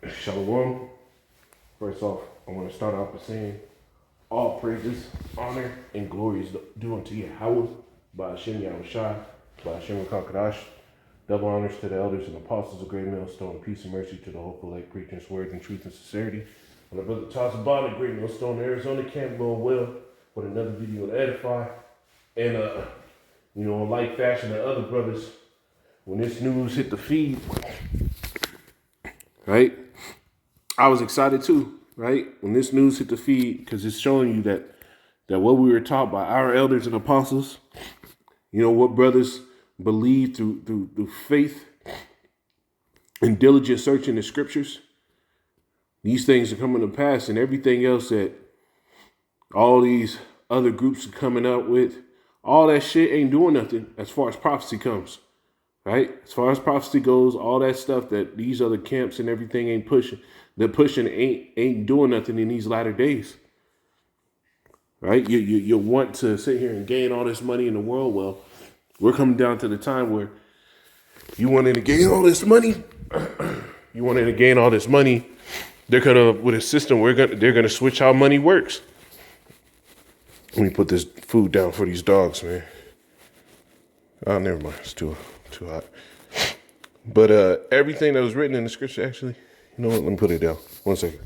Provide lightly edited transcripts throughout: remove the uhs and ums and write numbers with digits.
Shalom. First off, I want to start off by saying all praises, honor, and glory is due unto Yahweh, by Hashem Yahushai, by Hashem Kakadash. Double honors to the elders and apostles of Great Millstone, peace and mercy to the hopeful elect, preaching his word in truth and sincerity. And my brother Tazabon at Great Millstone, Arizona, Camp Well with another video to edify. And, in like fashion, the other brothers, when this news hit the feed, right? I was excited too, right? When this news hit the feed, because it's showing you that what we were taught by our elders and apostles, what brothers believe through faith and diligent search in the scriptures, these things are coming to pass, and everything else that all these other groups are coming up with, all that shit ain't doing nothing as far as prophecy comes. Right? As far as prophecy goes, all that stuff that these other camps and everything ain't pushing, they're pushing ain't doing nothing in these latter days. Right? You want to sit here and gain all this money in the world. Well, we're coming down to the time where you wanting to gain all this money. They're gonna, with a system, they're gonna switch how money works. Let me put this food down for these dogs, man. Oh, never mind. It's too hot. But everything that was written in the scripture, actually, you know what? Let me put it down. 1 second.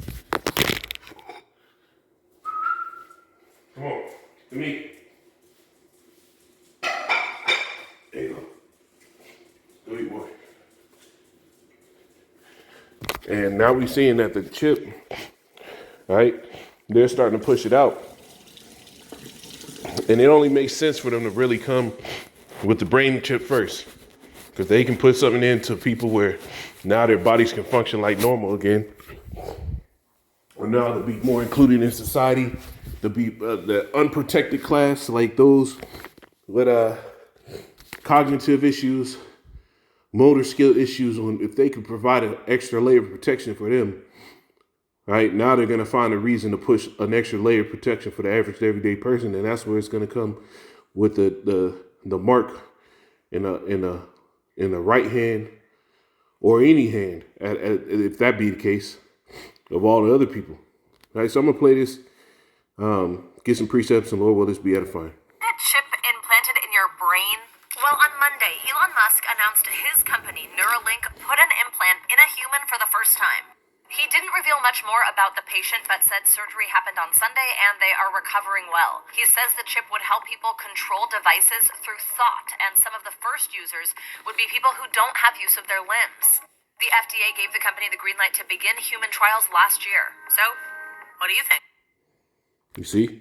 Come on. To me. There you go. Go eat, boy. And now we're seeing that the chip, right? They're starting to push it out. And it only makes sense for them to really come with the brain chip first. Because they can put something into people where now their bodies can function like normal again. Or now to be more included in society, to be the unprotected class, like those with cognitive issues, motor skill issues. If they could provide an extra layer of protection for them, right? Now they're going to find a reason to push an extra layer of protection for the average everyday person. And that's where it's going to come with the mark in the right hand or any hand, if that be the case, of all the other people. Right, so I'm going to play this, get some precepts, and Lord, will this be edifying. That chip implanted in your brain? Well, on Monday, Elon Musk announced his company, Neuralink, put an implant in a human for the first time. He didn't reveal much more about the patient, but said surgery happened on Sunday and they are recovering well. He says the chip would help people control devices through thought, and some of the first users would be people who don't have use of their limbs. The FDA gave the company the green light to begin human trials last year. So, what do you think? You see?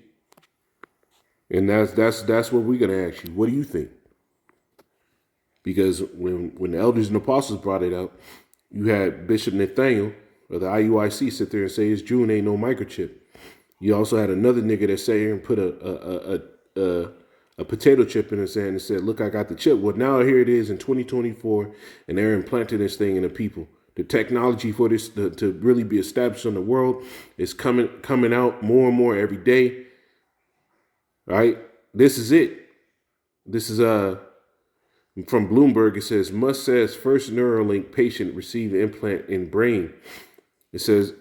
And that's what we're gonna ask you. What do you think? Because when the elders and apostles brought it out, you had Bishop Nathaniel of the IUIC sit there and say his June ain't no microchip. You also had another nigga that sat here and put a potato chip in his hand and said, "Look, I got the chip." Well, now here it is in 2024, and they're implanting this thing in the people. The technology for this to really be established in the world is coming out more and more every day. Right? This is it. This is from Bloomberg. It says Musk says first Neuralink patient received implant in brain. It says,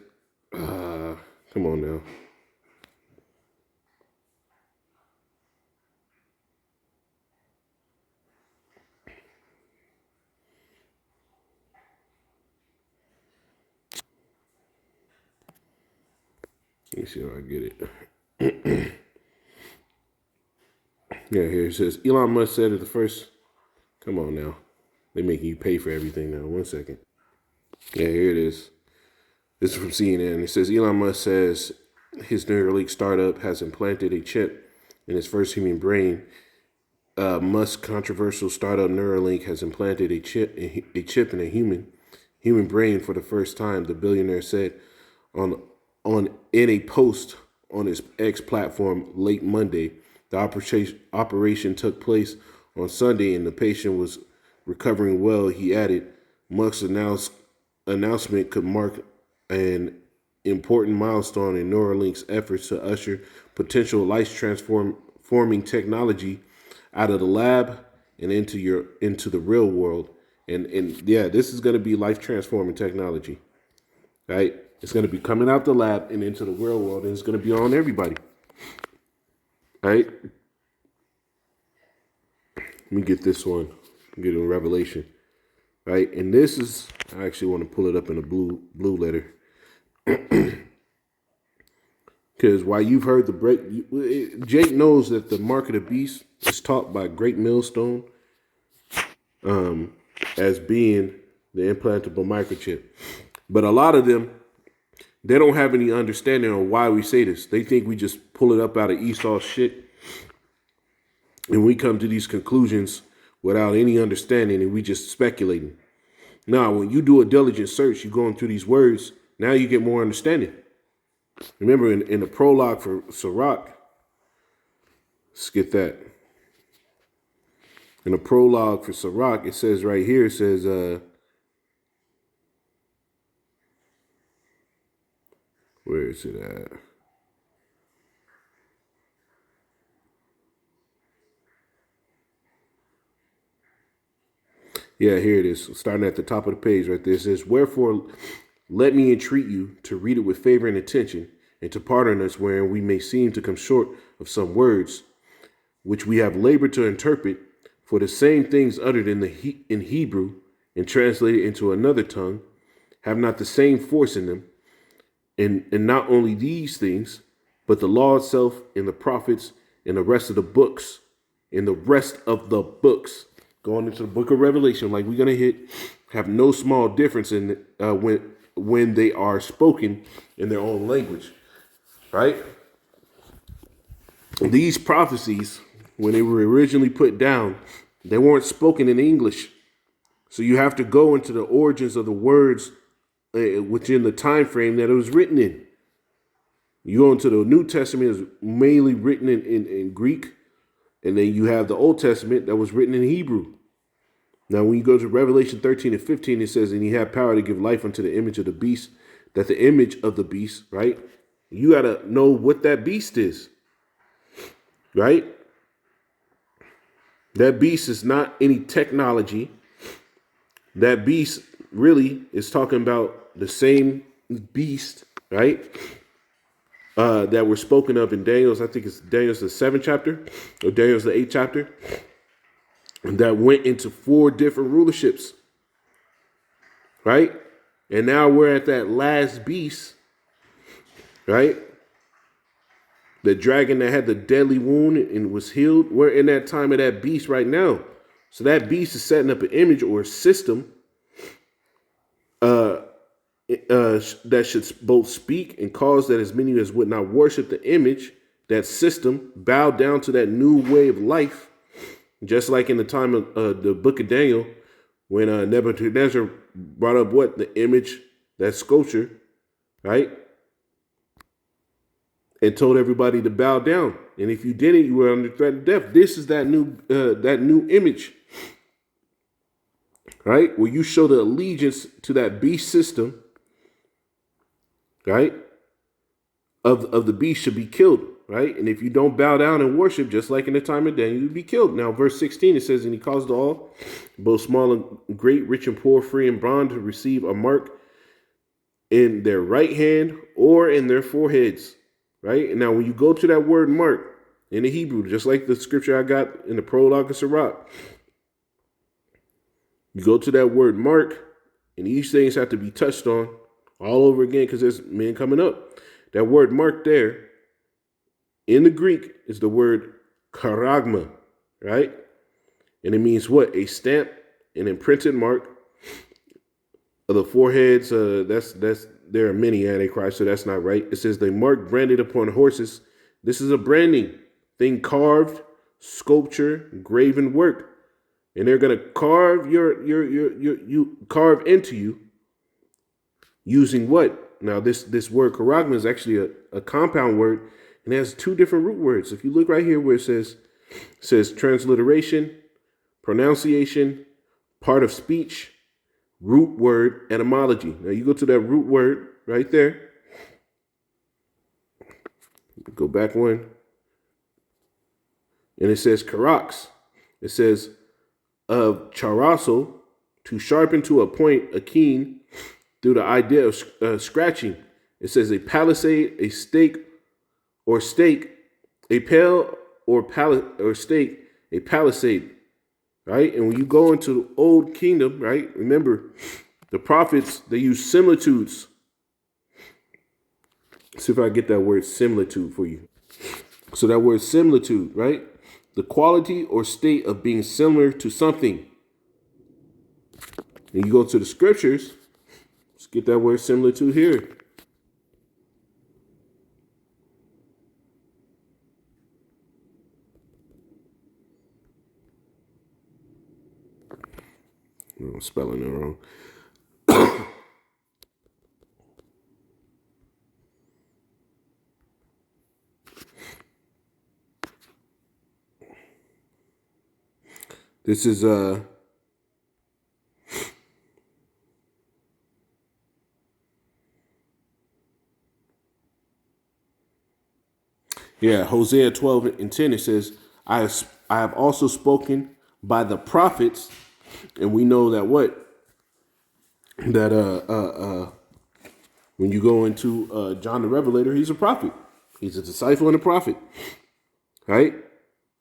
come on now. Let me see if I get it. Yeah, here it says Elon Musk said at the first. Come on now. They're making you pay for everything now. 1 second. Yeah, here it is. This is from CNN. It says Elon Musk says his Neuralink startup has implanted a chip in his first human brain. Musk's controversial startup Neuralink has implanted a chip in a human brain for the first time. The billionaire said in a post on his X platform late Monday. The operation took place on Sunday, and the patient was recovering well. He added, Musk's announcement could mark an important milestone in Neuralink's efforts to usher potential life-transforming technology out of the lab and into the real world. And yeah, this is going to be life-transforming technology. right? It's going to be coming out the lab and into the real world, and it's going to be on everybody, right? Let me get this one. Get in Revelation, right? And this is, I actually want to pull it up in a blue letter. Because while you've heard the Jake knows that the mark of the beast is taught by Great Millstone as being the implantable microchip. But a lot of them, they don't have any understanding on why we say this. They think we just pull it up out of Esau's shit. And we come to these conclusions without any understanding, and we just speculating. Now, when you do a diligent search, you're going through these words, now you get more understanding. Remember, in the prologue for Sirach, let's get that. In the prologue for Sirach, it says right here, it says, where is it at? Yeah, here it is. Starting at the top of the page right there. It says, wherefore, let me entreat you to read it with favor and attention, and to pardon us wherein we may seem to come short of some words, which we have labored to interpret, for the same things uttered in Hebrew and translated into another tongue have not the same force in them. And not only these things, but the law itself and the prophets and the rest of the books, going into the book of Revelation, like we're going to hit, have no small difference in when they are spoken in their own language, right? These prophecies, when they were originally put down, they weren't spoken in English. So you have to go into the origins of the words within the time frame that it was written in. You go into the New Testament, is mainly written in Greek, and then you have the Old Testament that was written in Hebrew. Now, when you go to Revelation 13 and 15, it says, and he had power to give life unto the image of the beast, that the image of the beast, right? You got to know what that beast is, right? That beast is not any technology. That beast really is talking about the same beast, right? That were spoken of in Daniel's, I think it's Daniel's the 7th chapter, or Daniel's the 8th chapter, that went into 4 different rulerships, right? And now we're at that last beast, right? The dragon that had the deadly wound and was healed. We're in that time of that beast right now. So that beast is setting up an image or a system that should both speak and cause that as many as would not worship the image, that system, bow down to that new way of life. Just like in the time of the book of Daniel, when Nebuchadnezzar brought up what? The image, that sculpture, right? And told everybody to bow down. And if you didn't, you were under threat of death. This is that new image, right? Where you show the allegiance to that beast system, right? Of the beast should be killed, right? And if you don't bow down and worship, just like in the time of Daniel, you'd be killed. Now, verse 16, it says, and he caused all, both small and great, rich and poor, free and bond, to receive a mark in their right hand or in their foreheads, right? And now, when you go to that word mark in the Hebrew, just like the scripture I got in the prologue of Sirach, you go to that word mark, and these things have to be touched on all over again because there's men coming up. That word mark there in the Greek is the word charagma, right? And it means what? A stamp, an imprinted mark of the foreheads. There are many antichrists, so that's not right. It says the mark branded upon horses. This is a branding thing, carved, sculpture, graven work, and they're gonna carve you carve into you using what? Now, this word charagma is actually a compound word, and it has 2 different root words. If you look right here where it says transliteration, pronunciation, part of speech, root word, etymology. Now, you go to that root word right there. Go back one. And it says charax. It says of charasso, to sharpen to a point, a keen, through the idea of scratching. It says a palisade, a stake, or stake, a pale or stake, a palisade, right? And when you go into the old kingdom, right? Remember, the prophets, they use similitudes. See if I get that word similitude for you. So that word similitude, right? The quality or state of being similar to something. And you go to the scriptures, let's get that word similitude here. Oh, I'm spelling it wrong. This is Hosea 12:10. It says, I have also spoken by the prophets, and we know that when you go into John the Revelator, he's a prophet. He's a disciple and a prophet, right?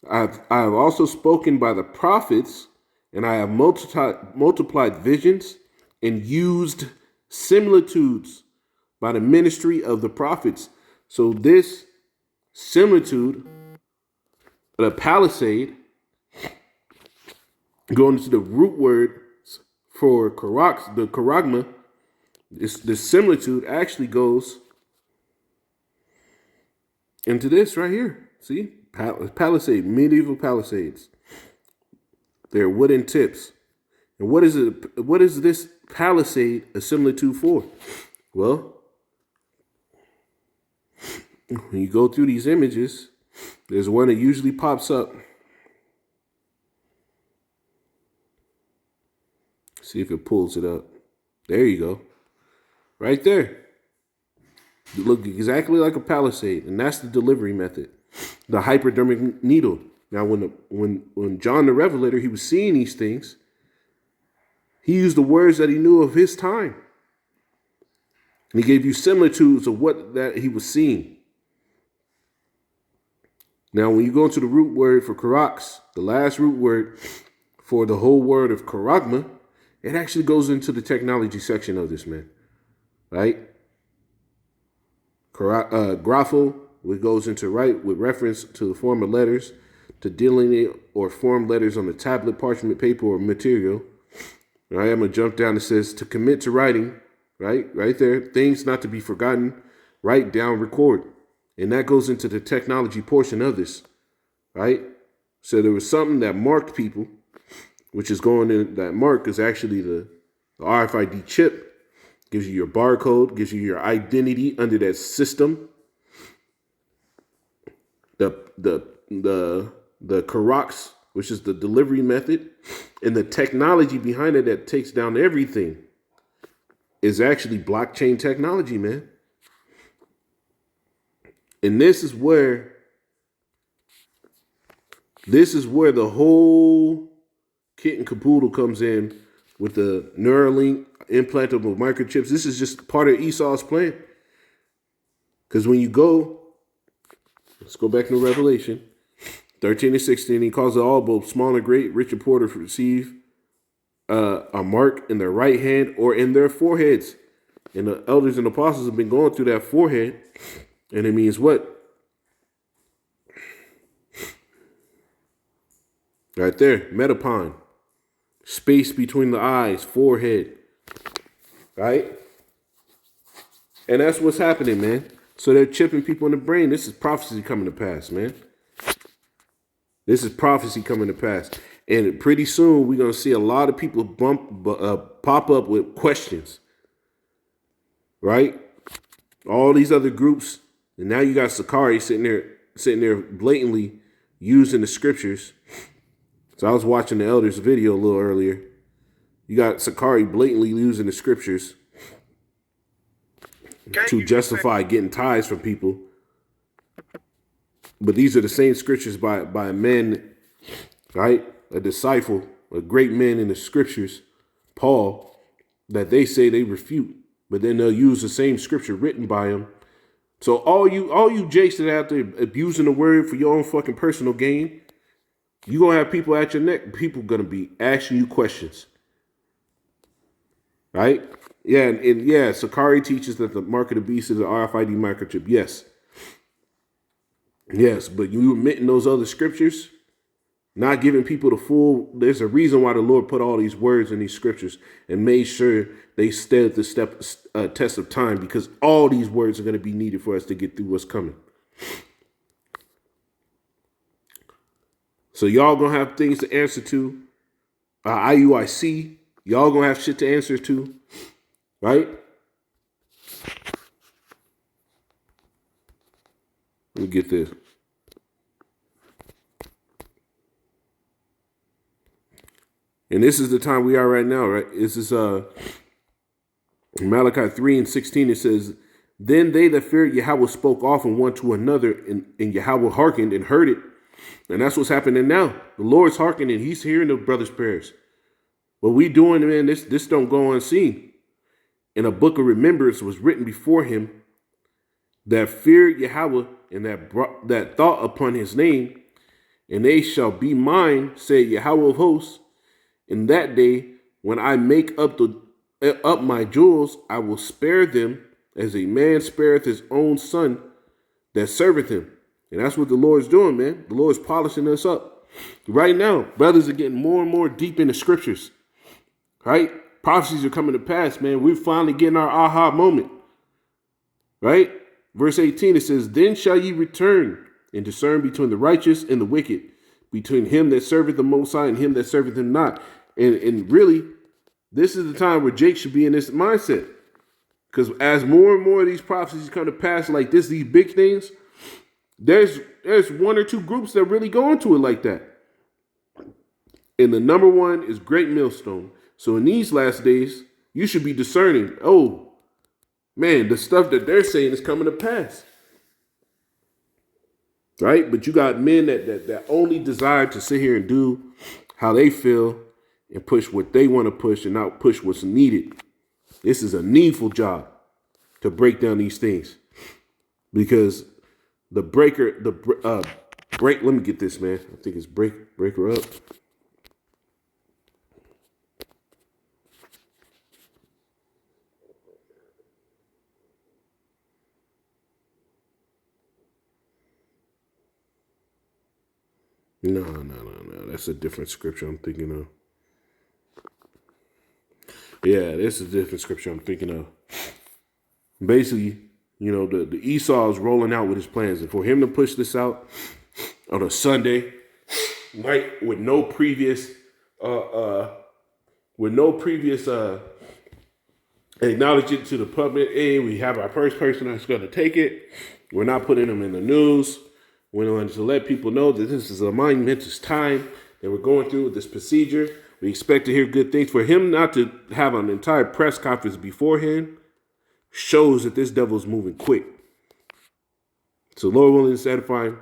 I have also spoken by the prophets, and I have multiplied visions and used similitudes by the ministry of the prophets. So this similitude, the palisade, going into the root word for the charagma, this similitude actually goes into this right here. See? Palisade, medieval palisades. They're wooden tips. And what is it? What is this palisade a similitude for? Well, when you go through these images, there's one that usually pops up. See if it pulls it up. There you go. Right there. You look exactly like a palisade, and that's the delivery method. The hypodermic needle. Now, when John the Revelator, he was seeing these things, he used the words that he knew of his time. And he gave you similitudes of what that he was seeing. Now, when you go into the root word for karax, the last root word for the whole word of charagma, it actually goes into the technology section of this, man. Right? Grapho, which goes into write with reference to the form of letters, to delineate or form letters on the tablet, parchment, paper, or material. All right, I'm going to jump down. It says to commit to writing, right? Right there. Things not to be forgotten. Write down, record. And that goes into the technology portion of this, right? So there was something that marked people, which is going in, that mark is actually the RFID chip. Gives you your barcode, gives you your identity under that system. The karax, which is the delivery method, and the technology behind it that takes down everything is actually blockchain technology, man. And this is where the whole kit and caboodle comes in with the Neuralink implantable microchips. This is just part of Esau's plan. Because when you go, let's go back to Revelation 13 and 16, he calls it all, both small and great, rich and poor, to receive a mark in their right hand or in their foreheads. And the elders and apostles have been going through that forehead. And it means what? Right there, metapon. Space between the eyes, forehead. Right? And that's what's happening, man. So they're chipping people in the brain. This is prophecy coming to pass, man. This is prophecy coming to pass. And pretty soon we're going to see a lot of people pop up with questions. Right? All these other groups. And now you got Sakari sitting there blatantly using the scriptures. So I was watching the elders video a little earlier. You got Sakari blatantly using the scriptures to justify getting tithes from people. But these are the same scriptures by a man, right? A disciple, a great man in the scriptures, Paul, that they say they refute. but then they'll use the same scripture written by him. So all you jakes that out there abusing the word for your own fucking personal gain, you gonna have people at your neck. People gonna be asking you questions, right? Yeah, and yeah, Sakari teaches that the mark of the beast is an RFID microchip. Yes, but you admitting those other scriptures, not giving people the full. There's a reason why the Lord put all these words in these scriptures and made sure they stood the test of time, because all these words are going to be needed for us to get through what's coming. So y'all gonna have things to answer to. IUIC, y'all gonna have shit to answer to, right? Let me get this. And this is the time we are right now, right? This is Malachi 3:16. It says, "Then they that feared Yahweh spoke often one to another, and Yahweh hearkened and heard it." And that's what's happening now. The Lord's hearkening. He's hearing the brothers' prayers. What we doing, man, this don't go unseen. And a book of remembrance was written before him that feared Yahweh and that thought upon his name. And they shall be mine, said Yahweh of hosts. In that day, when I make up my jewels, I will spare them as a man spareth his own son that serveth him. And that's what the Lord's doing, man. The Lord's polishing us up. Right now, brothers are getting more and more deep in the scriptures. Right? Prophecies are coming to pass, man. We're finally getting our aha moment. Right? Verse 18, it says, "Then shall ye return and discern between the righteous and the wicked, between him that serveth the Most High and him that serveth him not." And really, this is the time where Jake should be in this mindset. Because as more and more of these prophecies come to pass like this, these big things, there's one or two groups that really go into it like that. And the number one is Great Millstone. So in these last days, you should be discerning. Oh, man, the stuff that they're saying is coming to pass. Right? But you got men that only desire to sit here and do how they feel and push what they want to push and not push what's needed. This is a needful job to break down these things, because let me get this, man. I think it's break her up. No. That's a different scripture I'm thinking of. Yeah, this is a different scripture I'm thinking of. Basically, the Esau is rolling out with his plans. And for him to push this out on a Sunday, right, with no previous acknowledgement to the public, hey, we have our first person that's going to take it. We're not putting them in the news. We want to let people know that this is a momentous time that we're going through with this procedure. We expect to hear good things. For him not to have an entire press conference beforehand shows that this devil's moving quick. So Lord willing to satisfy him,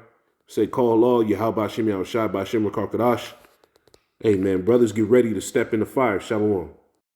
say, call Allah, Yahweh Hashem Yahushua B'Hashem Rakar Kadash. Hey, man, brothers, get ready to step in the fire. Shalom.